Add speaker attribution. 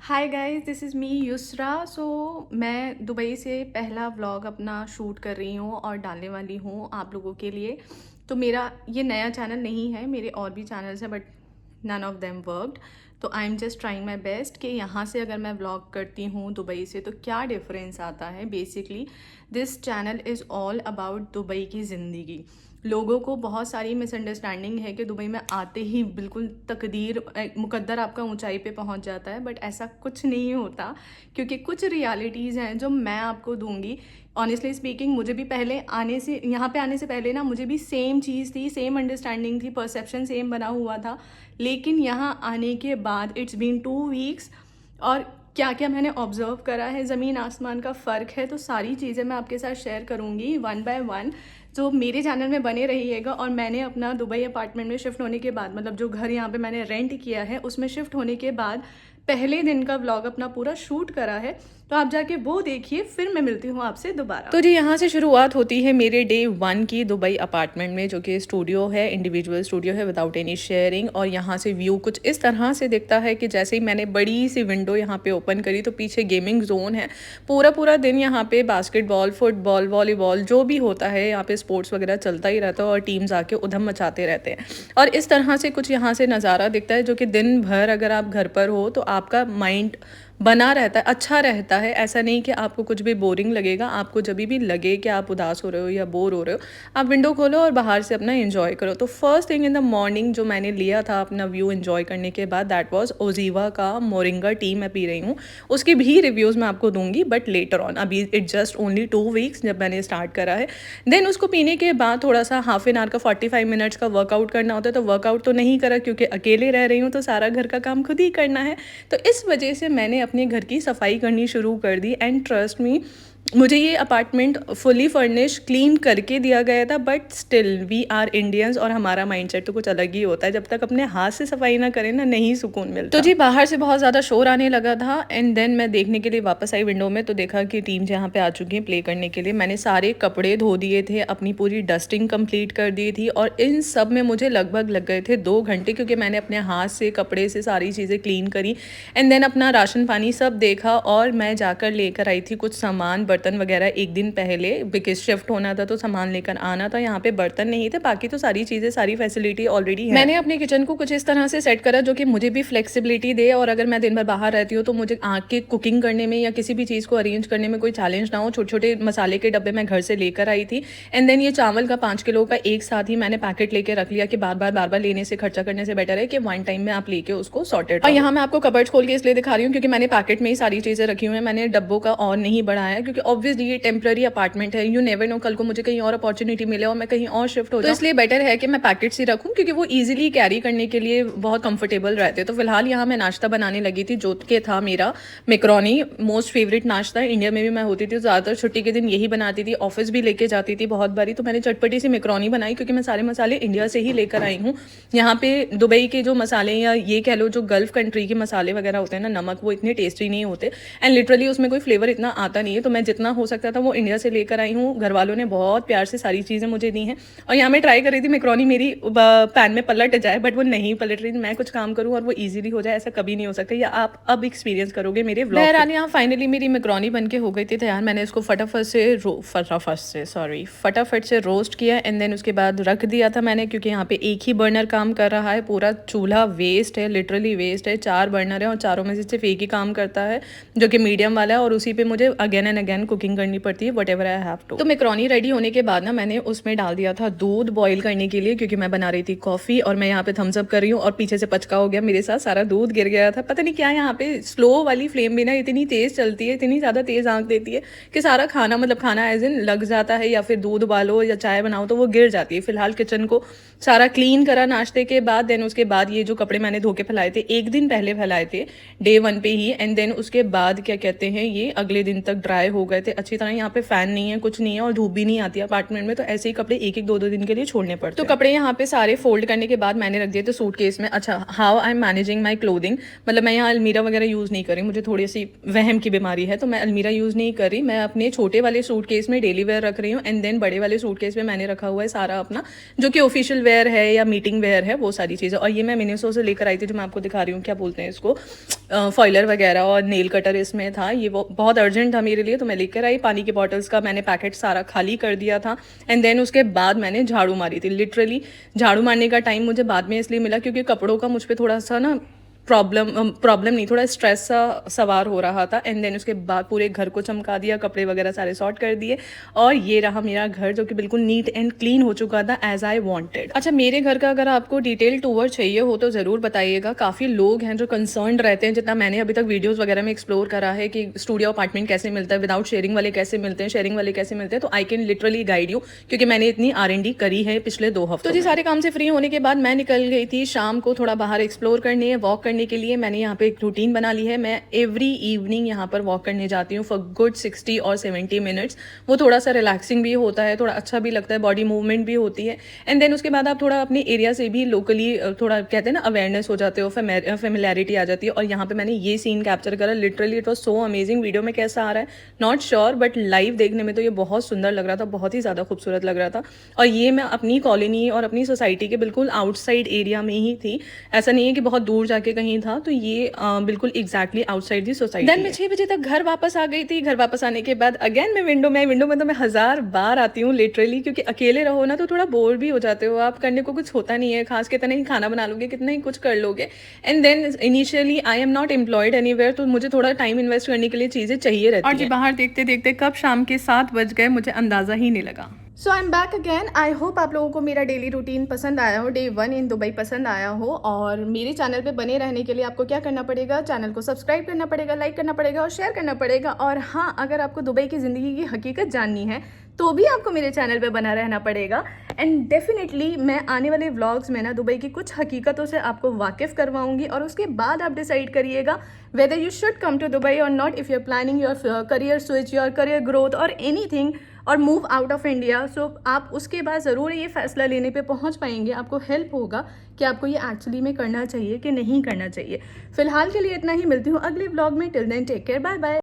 Speaker 1: Hi guys, this is me Yusra. मैं Dubai से पहला व्लॉग अपना शूट कर रही हूँ और डालने वाली हूँ आप लोगों के लिए। तो मेरा ये नया चैनल नहीं है, मेरे और भी चैनल्स हैं but none of them worked. तो I am just trying my best कि यहाँ से अगर मैं व्लॉग करती हूँ दुबई से तो क्या डिफरेंस आता है। Basically this channel is all about Dubai की ज़िंदगी। लोगों को बहुत सारी मिसअंडरस्टैंडिंग है कि दुबई में आते ही बिल्कुल मुकद्दर आपका ऊंचाई पे पहुंच जाता है, बट ऐसा कुछ नहीं होता। क्योंकि कुछ रियलिटीज़ हैं जो मैं आपको दूंगी। ऑनेस्टली स्पीकिंग, मुझे भी पहले आने से यहाँ पे आने से पहले ना मुझे भी सेम चीज़ थी, सेम अंडरस्टैंडिंग थी, परसेप्शन सेम बना हुआ था। लेकिन यहाँ आने के बाद इट्स बीन 2 वीक्स और क्या क्या मैंने ऑब्जर्व करा है, ज़मीन आसमान का फ़र्क है। तो सारी चीज़ें मैं आपके साथ शेयर करूँगी वन बाय वन। जो मेरे चैनल में बने रहिएगा। और मैंने अपना दुबई अपार्टमेंट में शिफ्ट होने के बाद, मतलब जो घर यहाँ पे मैंने रेंट किया है उसमें शिफ्ट होने के बाद पहले दिन का व्लॉग अपना पूरा शूट करा है। तो आप जाके वो देखिए, फिर मैं मिलती हूँ आपसे दोबारा। तो जी यहाँ से शुरुआत होती है मेरे डे 1 की दुबई अपार्टमेंट में, जो कि स्टूडियो है, इंडिविजुअल स्टूडियो है विदाउट एनी शेयरिंग। और यहाँ से व्यू कुछ इस तरह से दिखता है कि जैसे ही मैंने बड़ी सी विंडो यहाँ पे ओपन करी तो पीछे गेमिंग जोन है। पूरा पूरा दिन यहाँ पे बास्केटबॉल, फुटबॉल, वॉलीबॉल जो भी होता है यहाँ पे स्पोर्ट्स वगैरह चलता ही रहता है और टीम्स आके उधम मचाते रहते हैं। और इस तरह से कुछ यहाँ से नज़ारा दिखता है, जो कि दिन भर अगर आप घर पर हो तो आपका माइंड बना रहता है, अच्छा रहता है। ऐसा नहीं कि आपको कुछ भी बोरिंग लगेगा। आपको जब भी लगे कि आप उदास हो रहे हो या बोर हो रहे हो, आप विंडो खोलो और बाहर से अपना एंजॉय करो। तो first thing in the morning जो मैंने लिया था अपना व्यू एंजॉय करने के बाद, दैट वाज ओजीवा का मोरिंगा टी मैं पी रही हूँ। उसकी भी रिव्यूज़ मैं आपको दूंगी बट लेटर ऑन। अभी इट जस्ट ओनली 2 वीक्स जब मैंने स्टार्ट करा है। देन उसको पीने के बाद थोड़ा सा हाफ एन आवर का 45 मिनट्स का वर्कआउट करना होता है। तो वर्कआउट तो नहीं करा क्योंकि अकेले रह रही हूँ तो सारा घर का काम खुद ही करना है। तो इस वजह से मैंने अपने घर की सफाई करनी शुरू कर दी। एंड ट्रस्ट मी, मुझे ये अपार्टमेंट फुली फर्निश क्लीन करके दिया गया था, but still we are Indians और हमारा माइंडसेट तो कुछ अलग ही होता है। जब तक अपने हाथ से सफाई ना करें ना, नहीं सुकून मिलता। तो जी बाहर से बहुत ज़्यादा शोर आने लगा था एंड देन मैं देखने के लिए वापस आई विंडो में, तो देखा कि टीम यहाँ पे आ चुकी है प्ले करने के लिए। मैंने सारे कपड़े धो दिए थे, अपनी पूरी डस्टिंग कंप्लीट कर दी थी और इन सब में मुझे लगभग लग गए थे 2 घंटे, क्योंकि मैंने अपने हाथ से कपड़े से सारी चीज़ें क्लीन करी एंड देन अपना राशन पानी सब देखा। और मैं जाकर लेकर आई थी कुछ सामान, बर्तन वगैरह एक दिन पहले, बिकॉज शिफ्ट होना था तो सामान लेकर आना था। यहाँ पे बर्तन नहीं थे, बाकी तो सारी चीज़ें, सारी फैसिलिटी ऑलरेडी है। मैंने अपने किचन को कुछ इस तरह से सेट करा जो कि मुझे भी फ्लेक्सिबिलिटी दे, और अगर मैं दिन भर बाहर रहती हूँ तो मुझे आके कुकिंग करने में या किसी भी चीज़ को अरेंज करने में कोई चैलेंज ना हो। छोटे छोटे मसाले के डब्बे मैं घर से लेकर आई थी एंड देन ये चावल का 5 किलो का एक साथ ही मैंने पैकेट लेके रख लिया कि बार बार लेने से, खर्चा करने से बेटर है कि वन टाइम में आप लेके उसको सॉर्टेड। और यहाँ मैं आपको कबर्ड्स खोल के इसलिए दिखा रही हूँ क्योंकि मैंने पैकेट में ही सारी चीज़ें रखी हुई हैं। मैंने डब्बों का और नहीं बढ़ाया क्योंकि ऑब्वियसली ये टेम्पररी अपार्टमेंट है। यू नेवर नो, कल को मुझे कहीं और अपॉर्चुनिटी मिले और मैं कहीं और शिफ्ट हो जाऊँ, तो इसलिए बेटर है कि मैं पैकेट्स ही रखूँ क्योंकि वो ईजिली कैरी करने के लिए बहुत कंफर्टेबल रहते हैं। तो फिलहाल यहाँ मैं नाश्ता बनाने लगी थी, जो कि था मेरा मैकरोनी। मोस्ट फेवरेट नाश्ता, इंडिया में भी मैं होती थी ज़्यादातर छुट्टी के दिन यही बनाती थी, ऑफिस भी लेके जाती थी बहुत बारी। तो मैंने चटपटी सी मैकरोनी बनाई क्योंकि मैं सारे मसाले इंडिया से ही लेकर आई हूँ। यहाँ पे दुबई के जो मसाले, या ये कह लो जो गल्फ कंट्री के मसाले वगैरह होते हैं ना, नमक, वो इतने टेस्टी नहीं होते एंड लिटरली उसमें कोई फ्लेवर इतना आता नहीं है। तो मैं जितना हो सकता था वो इंडिया से लेकर आई हूँ। घर वालों ने बहुत प्यार से सारी चीज़ें मुझे दी हैं। और यहाँ मैं ट्राई कर रही थी मैकरोनी मेरी पैन में पलट जाए, बट वो नहीं पलट रही। मैं कुछ काम करूँ और वो ईजिली हो जाए, ऐसा कभी नहीं हो सकता। या आप अब एक्सपीरियंस करोगे मेरे व्लॉग। बहरहाल यहाँ फाइनली मेरी मैकरोनी बन के हो गई थी तैयार। मैंने इसको फटाफट से रोस्ट किया एंड देन उसके बाद रख दिया था मैंने, क्योंकि यहाँ पे एक ही बर्नर काम कर रहा है। पूरा चूल्हा वेस्ट है, लिटरली वेस्ट है। 4 बर्नर है और चारों में से सिर्फ एक ही काम करता है जो कि मीडियम वाला है, और उसी पे मुझे अगेन एंड अगेन कुकिंग करनी पड़ती है, व्हाटएवर आई हैव टू। तो मैकरोनी रेडी होने के बाद ना मैंने उसमें डाल दिया था दूध बॉईल करने के लिए, क्योंकि मैं बना रही थी कॉफ़ी और मैं यहाँ पे थम्स अप कर रही हूँ और पीछे से पचका हो गया मेरे साथ, सारा दूध गिर गया था। पता नहीं क्या यहाँ पे स्लो वाली फ्लेम भी ना इतनी तेज़ चलती है, इतनी ज़्यादा तेज़ आंच देती है कि सारा खाना, मतलब खाना एज इन लग जाता है, या फिर दूध उबालो या चाय बनाओ तो वो गिर जाती है। फिलहाल किचन को सारा क्लीन करा नाश्ते के बाद। देन उसके बाद ये जो कपड़े मैंने धो के फैलाए थे, एक दिन पहले फैलाए थे डे 1 पे ही, एंड देन उसके बाद क्या कहते हैं, ये अगले दिन तक ड्राई हो गए थे अच्छी तरह। यहाँ पे फ़ैन नहीं है, कुछ नहीं है और धूप भी नहीं आती अपार्टमेंट में, तो ऐसे ही कपड़े एक एक दो दो दिन के लिए छोड़ने पड़ते हैं। तो कपड़े यहाँ पे सारे फोल्ड करने के बाद मैंने रख दिए थे सूटकेस में। अच्छा, how I am managing my clothing, मतलब मैं यहाँ अलमीरा वगैरह यूज़ नहीं कर रही, मुझे थोड़ी सी वहम की बीमारी है, तो मैं अलमीरा यूज़ नहीं कर रही। मैं अपने छोटे वाले सूटकेस में डेली वेयर रख रही हूँ, एंड देन बड़े वाले सूटकेस में मैंने रखा हुआ है सारा अपना जो कि ऑफिशियल वेयर है या मीटिंग वेयर है, वो सारी चीज़ें। और ये मैं मिनीसो से लेकर आई थी, जो मैं आपको दिखा रही हूँ, क्या बोलते हैं इसको, फॉइलर वगैरह और नेल कटर इसमें था। ये वो बहुत अर्जेंट था मेरे लिए, तो मैं लेकर आई। पानी की बॉटल्स का मैंने पैकेट सारा खाली कर दिया था, एंड देन उसके बाद मैंने झाड़ू मारी थी। लिटरली झाड़ू मारने का टाइम मुझे बाद में इसलिए मिला क्योंकि कपड़ों का मुझ पर थोड़ा सा ना प्रॉब्लम नहीं, थोड़ा स्ट्रेस सा सवार हो रहा था। एंड देन उसके बाद पूरे घर को चमका दिया, कपड़े वगैरह सारे सॉर्ट कर दिए, और ये रहा मेरा घर जो कि बिल्कुल नीट एंड क्लीन हो चुका था एज आई वांटेड। अच्छा, मेरे घर का अगर आपको डिटेल टूर चाहिए हो तो ज़रूर बताइएगा। काफ़ी लोग हैं जो कंसर्न्ड रहते हैं, जितना मैंने अभी तक वीडियोज़ वगैरह में एक्सप्लोर करा है कि स्टूडियो अपार्टमेंट कैसे मिलता है, विदाउट शेयरिंग वाले कैसे मिलते हैं, शेयरिंग वाले कैसे मिलते हैं, तो I can literally guide you, क्योंकि मैंने इतनी R&D करी है पिछले 2 हफ्तों। तो जी सारे काम से फ्री होने के बाद मैं निकल गई थी शाम को थोड़ा बाहर एक्सप्लोर करने, वॉक करने के लिए। मैंने यहाँ पे एक रूटीन बना ली है, मैं एवरी इवनिंग यहाँ पर वॉक करने जाती हूँ फॉर गुड 60 और 70 मिनट्स। वो थोड़ा सा रिलैक्सिंग भी होता है, थोड़ा अच्छा भी लगता है, बॉडी मूवमेंट भी होती है। एंड देन उसके बाद आप थोड़ा अपने एरिया से भी लोकली थोड़ा कहते हैं ना अवेयरनेस हो जाते हो, फेमिलियरिटी आ जाती है। और यहाँ पे मैंने ये सीन कैप्चर करा, literally it was so amazing. Video में कैसा आ रहा है नॉट श्योर, बट लाइव देखने में तो ये बहुत सुंदर लग रहा था, बहुत ही ज़्यादा खूबसूरत लग रहा था। और ये मैं अपनी कॉलोनी और अपनी सोसाइटी के बिल्कुल आउटसाइड एरिया में ही थी, ऐसा नहीं है कि बहुत दूर जाके कहीं था। तो ये बिल्कुल exactly outside the society. Then मैं 6 बजे तक घर वापस आ गई थी। घर वापस आने के बाद अगेन मैं विंडो में तो मैं 1000 बार आती हूँ लिटरली, क्योंकि अकेले रहो ना तो थोड़ा बोर भी हो जाते हो आप, करने को कुछ होता नहीं है खास, कितना ही खाना बना लोगे, कितना ही कुछ कर लोगे। And then initially I am not employed anywhere, तो मुझे थोड़ा टाइम इन्वेस्ट करने के लिए चीज़ें चाहिए रहती हैं। और जी बाहर देखते देखते कब शाम के 7 बज गए मुझे अंदाज़ा ही नहीं लगा। So I am back again. I hope आप लोगों को मेरा डेली रूटीन पसंद आया हो, डे 1 इन दुबई पसंद आया हो। और मेरे चैनल पे बने रहने के लिए आपको क्या करना पड़ेगा, चैनल को सब्सक्राइब करना पड़ेगा, लाइक करना पड़ेगा और शेयर करना पड़ेगा। और हाँ, अगर आपको दुबई की ज़िंदगी की हकीकत जाननी है तो भी आपको मेरे चैनल पे बना रहना पड़ेगा। एंड डेफिनेटली मैं आने वाले व्लॉग्स में ना दुबई की कुछ हकीकतों से आपको वाकिफ़ करवाऊंगी, और उसके बाद आप डिसाइड करिएगा whether you should come to Dubai or not, if you are planning your career switch, your career growth or anything, or move out of India. So आप उसके बाद ज़रूर ये फैसला लेने पे पहुंच पाएंगे, आपको हेल्प होगा कि आपको ये एक्चुअली में करना चाहिए कि नहीं करना चाहिए। फिलहाल के लिए इतना ही, मिलती हूँ अगले व्लॉग में। Till then take care, bye bye.